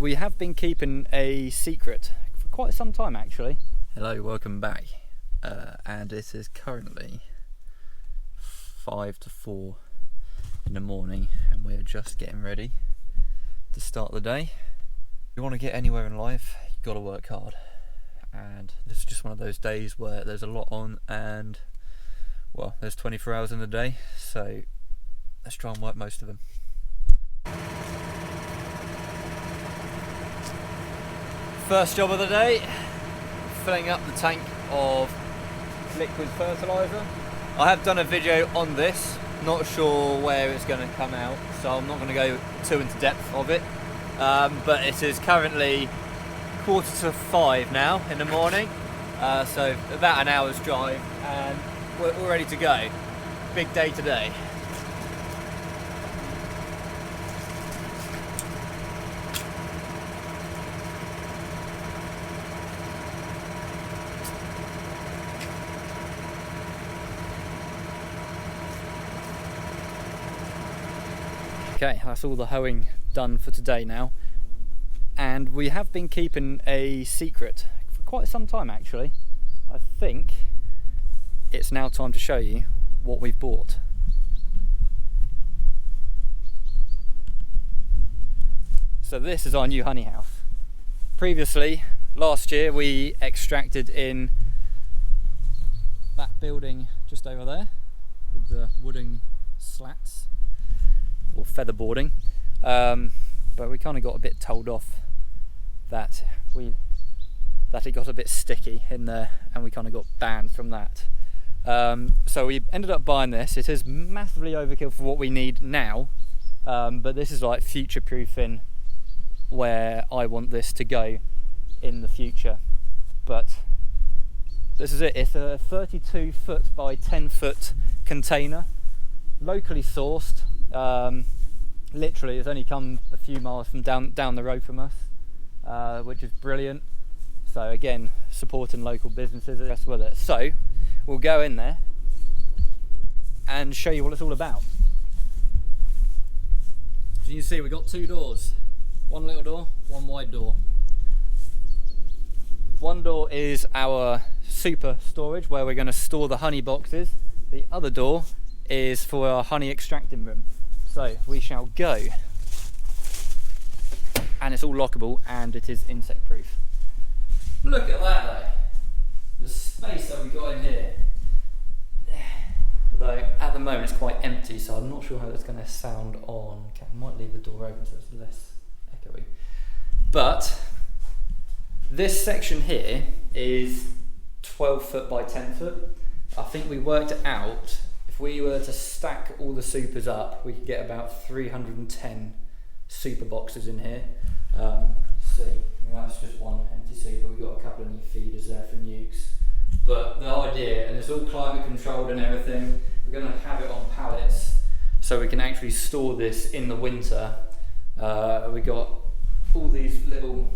we have been keeping a secret for quite some time actually. Hello, welcome back. And it is currently 5 to 4 in the morning and we're just getting ready to start the day. If you want to get anywhere in life, you've got to work hard. And this is just one of those days where there's a lot on and, well, there's 24 hours in the day, so let's try and work most of them. First job of the day, filling up the tank of liquid fertiliser. I have done a video on this, not sure where it's going to come out, so I'm not going to go too into depth of it, but it is currently 4:45 now in the morning, so about an hour's drive and we're ready to go. Big day today. Okay, that's all the hoeing done for today now. And we have been keeping a secret for quite some time actually. I think it's now time to show you what we've bought. So this is our new honey house. Previously, last year, we extracted in that building just over there with the wooden slats or feather boarding, but we kind of got a bit told off that it got a bit sticky in there and we kind of got banned from that. So we ended up buying this. It is massively overkill for what we need now, but this is like future proofing where I want this to go in the future. But this is it. It's a 32 foot by 10 foot container, locally sourced. Literally it's only come a few miles from down the road from us, which is brilliant. So again, supporting local businesses, the rest with it. So we'll go in there and show you what it's all about. As you can see, we've got two doors. One little door, one wide door. One door is our super storage where we're going to store the honey boxes. The other door is for our honey extracting room. So we shall go. And it's all lockable and it is insect proof. Look at that though. The space that we got in here. Although at the moment it's quite empty, so I'm not sure how that's going to sound on. Okay, I might leave the door open so it's less echoey. But this section here is 12 foot by 10 foot. I think we worked it out. If we were to stack all the supers up, we could get about 310 super boxes in here. See, that's just one empty super. We've got a couple of new feeders there for nukes. But the idea, and it's all climate controlled and everything, we're going to have it on pallets so we can actually store this in the winter. We got all these little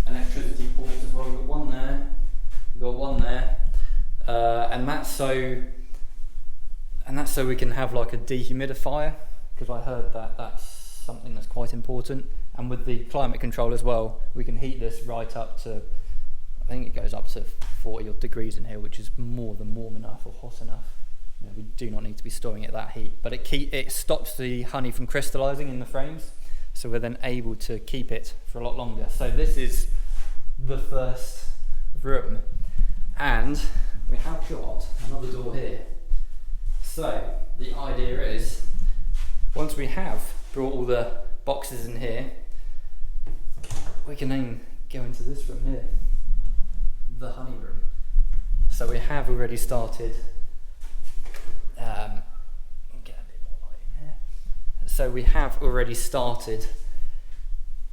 electricity ports as well. We've got one there, we've got one there, and that's so we can have like a dehumidifier, because I heard that that's something that's quite important. And with the climate control as well, we can heat this right up to, I think it goes up to 40 odd degrees in here, which is more than warm enough or hot enough. You know, we do not need to be storing it at that heat, but it stops the honey from crystallizing in the frames, so we're then able to keep it for a lot longer. So this is the first room, and we have got another door here. So the idea is, once we have brought all the boxes in here, we can then go into this room here, the honey room. So we have already started, get a bit more light in here. So we have already started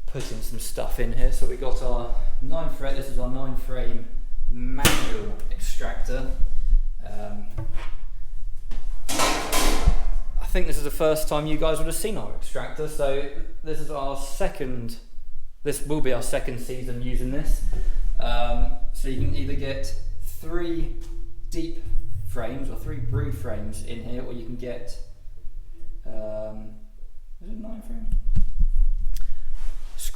putting some stuff in here. So we got our 9-frame, this is our 9-frame manual extractor. I think this is the first time you guys would have seen our extractor, so this is this will be our second season using this. So you can either get 3 deep frames or 3 brood frames in here, or you can get, is it 9 frame?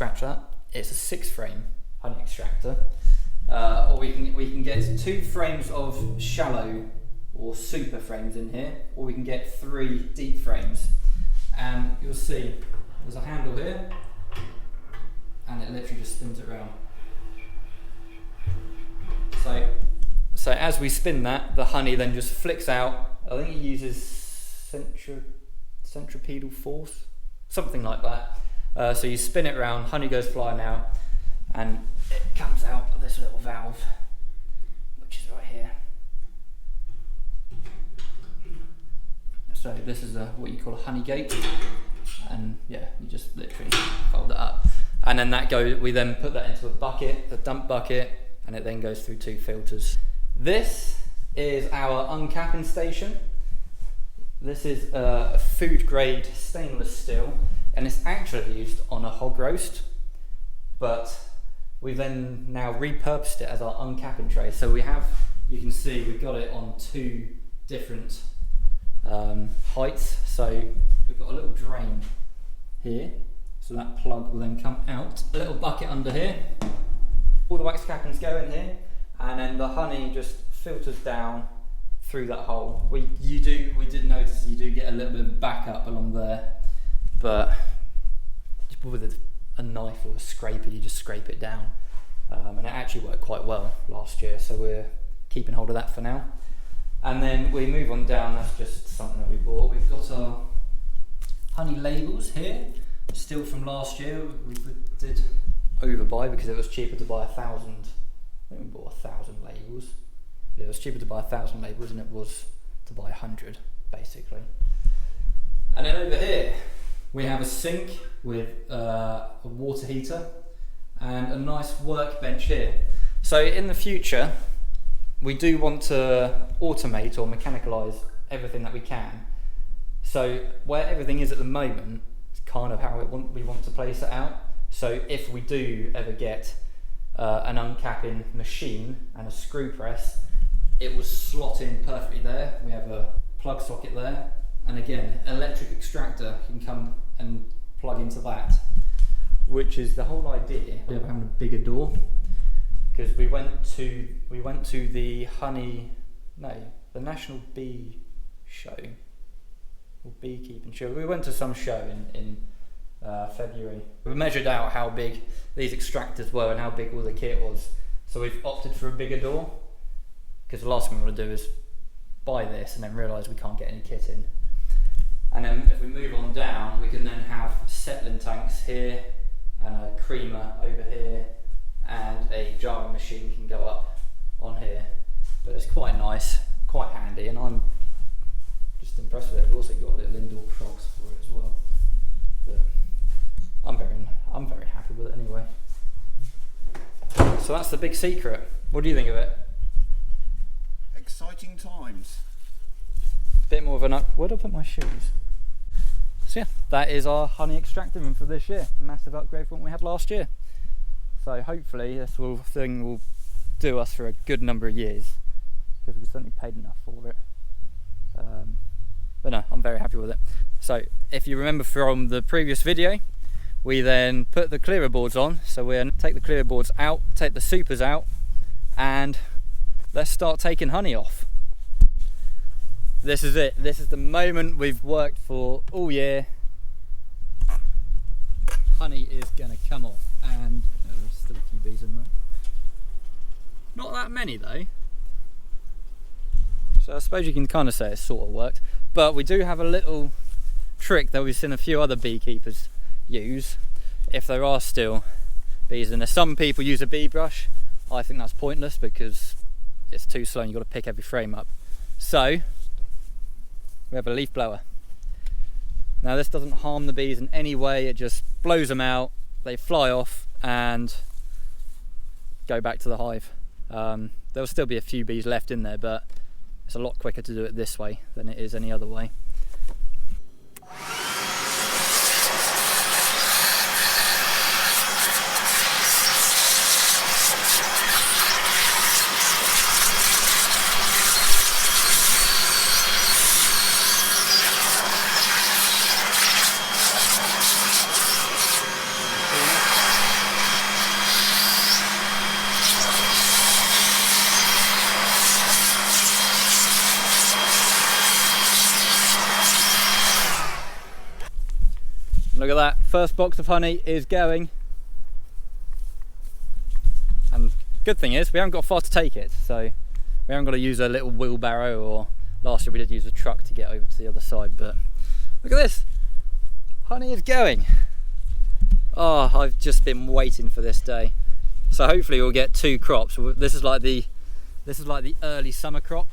scratch that. It's a 6-frame honey extractor. Or we can get 2 frames of shallow or super frames in here, or we can get 3 deep frames. And you'll see there's a handle here, and it literally just spins it around. So as we spin that, the honey then just flicks out. I think it uses centripetal force, something like that. So you spin it around, honey goes flying out, and it comes out of this little valve, which is right here. So this is what you call a honey gate, and yeah, you just literally fold it up, and then we then put that into a bucket, a dump bucket, and it then goes through 2 filters. This is our uncapping station. This is a food grade stainless steel, and it's actually used on a hog roast, but we've then now repurposed it as our uncapping tray. So you can see we've got it on 2 different heights. So we've got a little drain here, so that plug will then come out. A little bucket under here. All the wax cappings go in here, and then the honey just filters down through that hole. We did notice you do get a little bit of backup along there, but with a knife or a scraper, you just scrape it down, and it actually worked quite well last year. So we're keeping hold of that for now. And then we move on down. That's just something that we bought. We've got our honey labels here, still from last year. We did overbuy because it was cheaper to buy 1,000. I think we bought 1,000 labels. Yeah, it was cheaper to buy 1,000 labels than it was to buy 100, basically. And then over here we have a sink with a water heater and a nice workbench here. So in the future, we do want to automate or mechanicalize everything that we can. So where everything is at the moment is kind of how we want to place it out. So if we do ever get an uncapping machine and a screw press, it will slot in perfectly there. We have a plug socket there, and again, electric extractor can come and plug into that, which is the whole idea of having a bigger door. Because we went to the National Bee Show, or beekeeping show. We went to some show in February. We measured out how big these extractors were and how big all the kit was. So we've opted for a bigger door, because the last thing we want to do is buy this and then realise we can't get any kit in. And then if we move on down, we can then have settling tanks here and a creamer over here, and a jarring machine can go up on here. But it's quite nice, quite handy, and I'm just impressed with it. We've also got little indoor crocs for it as well. But I'm very happy with it anyway. So that's the big secret. What do you think of it? Exciting times. Bit more of an where do I put my shoes? So yeah, that is our honey extractor room for this year. A massive upgrade from what we had last year. So hopefully this thing will do us for a good number of years, because we certainly paid enough for it. But no, I'm very happy with it. So if you remember from the previous video, we then put the clearer boards on. So we'll take the clearer boards out, take the supers out, and let's start taking honey off. This is it. This is the moment we've worked for all year. Honey is going to come off, and there's still a few bees in there. Not that many though. So I suppose you can kind of say it sort of worked. But we do have a little trick that we've seen a few other beekeepers use if there are still bees in there. Some people use a bee brush. I think that's pointless because it's too slow and you've got to pick every frame up. So we have a leaf blower. Now this doesn't harm the bees in any way, it just blows them out, they fly off and go back to the hive. There'll still be a few bees left in there, but it's a lot quicker to do it this way than it is any other way. First box of honey is going. And good thing is we haven't got far to take it, so we haven't got to use a little wheelbarrow, or last year we did use a truck to get over to the other side. But look at this, honey is going. Oh, I've just been waiting for this day. So hopefully we'll get 2 crops. This is like the early summer crop.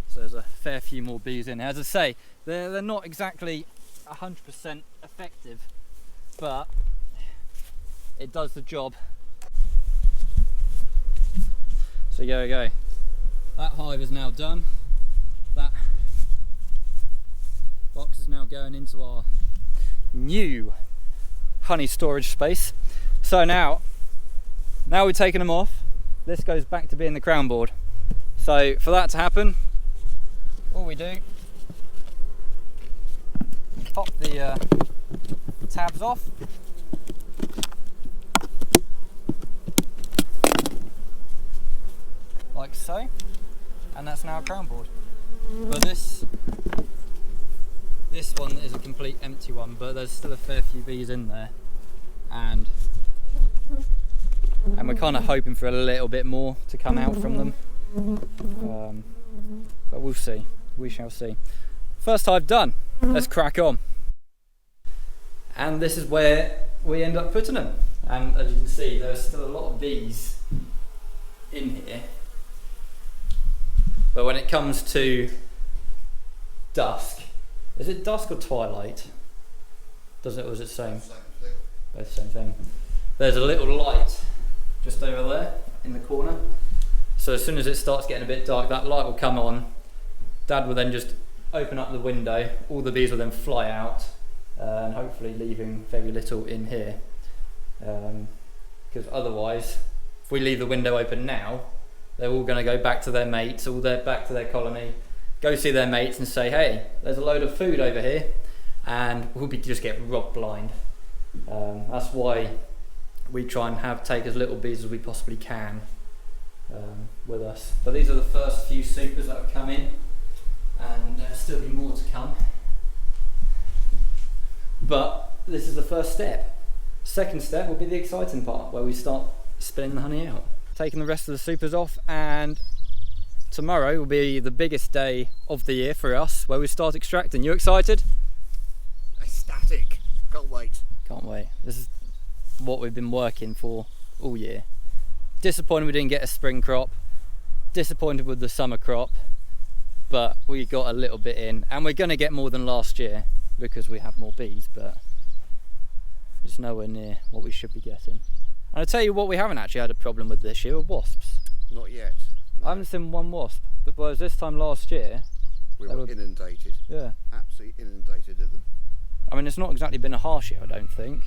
So there's a fair few more bees in here. As I say, they're not exactly 100% effective, but it does the job. So there we go. That hive is now done. That box is now going into our new honey storage space. So now we've taken them off, this goes back to being the crown board. So for that to happen, all we do, pop the tabs off, like so, and that's now a crown board. But this one is a complete empty one, but there's still a fair few bees in there, and we're kind of hoping for a little bit more to come out from them, but we'll see, we shall see. First hive done, let's crack on. And this is where we end up putting them, and as you can see there's still a lot of bees in here, but when it comes to dusk, is it dusk or twilight? Does it, or is it same? Both same thing. There's a little light just over there in the corner. So as soon as it starts getting a bit dark, that light will come on. Dad will then just open up the window. All the bees will then fly out, and hopefully leaving very little in here. Because otherwise, if we leave the window open now, they're all going to go back to their mates, back to their colony, go see their mates and say, hey, there's a load of food over here, and we'll just get robbed blind. That's why we try and take as little bees as we possibly can with us. But these are the first few supers that have come in, and there'll still be more to come. But this is the first step. Second step will be the exciting part, where we start spinning the honey out. Taking the rest of the supers off, and tomorrow will be the biggest day of the year for us, where we start extracting. You excited? Ecstatic. Can't wait. Can't wait. This is what we've been working for all year. Disappointed we didn't get a spring crop. Disappointed with the summer crop. But we got a little bit in, and we're going to get more than last year because we have more bees, but it's nowhere near what we should be getting. And I'll tell you what we haven't actually had a problem with this year, are wasps. Not yet. No. I haven't seen one wasp, but whereas this time last year we were inundated. Yeah. Absolutely inundated of them. I mean, it's not exactly been a harsh year, I don't think.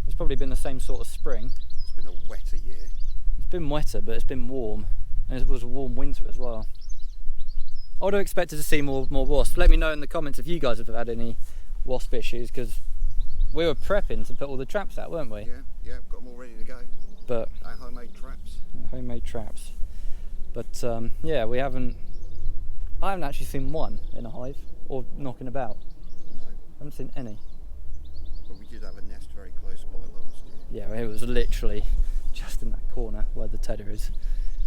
It's probably been the same sort of spring. It's been a wetter year. It's been wetter, but it's been warm. And it was a warm winter as well. I would have expected to see more wasps. Let me know in the comments if you guys have had any wasp issues, because we were prepping to put all the traps out, weren't we? Yeah, got them all ready to go. But our homemade traps. Homemade traps. But yeah, I haven't actually seen one in a hive or knocking about. No. I haven't seen any. But we did have a nest very close by last year. Yeah, it was literally just in that corner where the tedder is.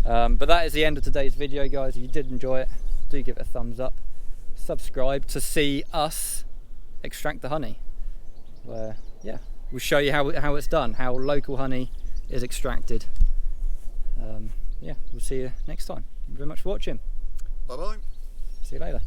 But that is the end of today's video, guys. If you did enjoy it, do give it a thumbs up. Subscribe to see us extract the honey. Where, yeah, we'll show you how it's done, how local honey is extracted. Yeah, we'll see you next time. Thank you very much for watching. Bye bye. See you later.